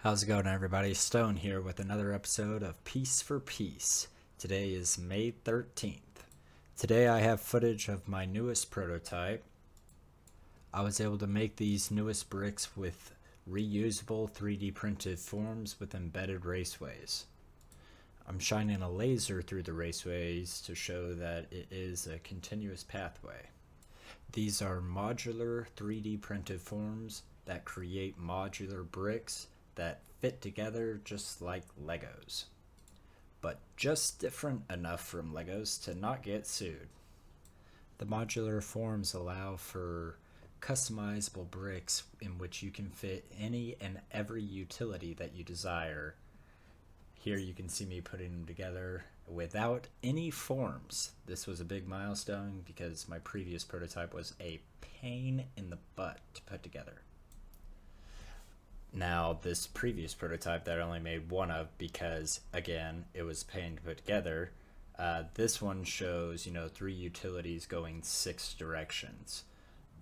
How's it going, everybody? Stone here with another episode of Piece for Piece. Today is May 13th. Today I have footage of my newest prototype. I was able to make these newest bricks with reusable 3D printed forms with embedded raceways. I'm shining a laser through the raceways to show that it is a continuous pathway. These are modular 3D printed forms that create modular bricks that fit together just like Legos, but just different enough from Legos to not get sued. The modular forms allow for customizable bricks in which you can fit any and every utility that you desire. Here you can see me putting them together without any forms. This was a big milestone because my previous prototype was a pain in the butt to put together. Now, this previous prototype that I only made one of because, again, it was a pain to put together, this one shows, 3 utilities going 6 directions.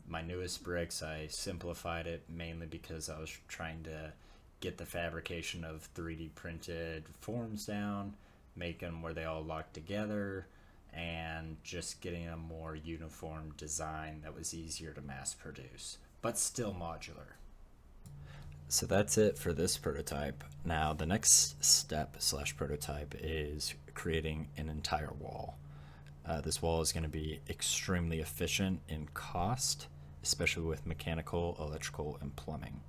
My newest bricks, I simplified it mainly because I was trying to get the fabrication of 3D printed forms down, make them where they all lock together, and just getting a more uniform design that was easier to mass produce, but still modular. So that's it for this prototype. Now the next step / prototype is creating an entire wall. This wall is going to be extremely efficient in cost, especially with mechanical, electrical, and plumbing.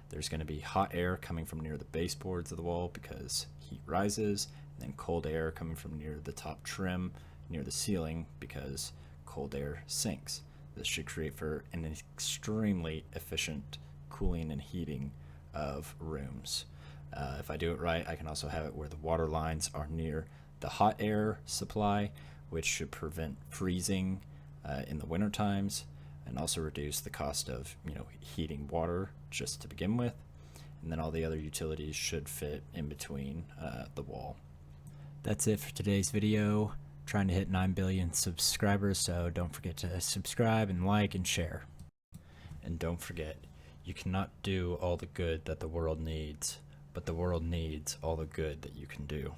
There's going to be hot air coming from near the baseboards of the wall because heat rises, and then cold air coming from near the top trim, near the ceiling, because cold air sinks. This should create for an extremely efficient cooling and heating of rooms. If I do it right, I can also have it where the water lines are near the hot air supply, which should prevent freezing in the winter times, and also reduce the cost of heating water just to begin with. And then all the other utilities should fit in between the wall. That's it for today's video. Trying to hit 9 billion subscribers, so don't forget to subscribe and like and share. And don't forget, you cannot do all the good that the world needs, but the world needs all the good that you can do.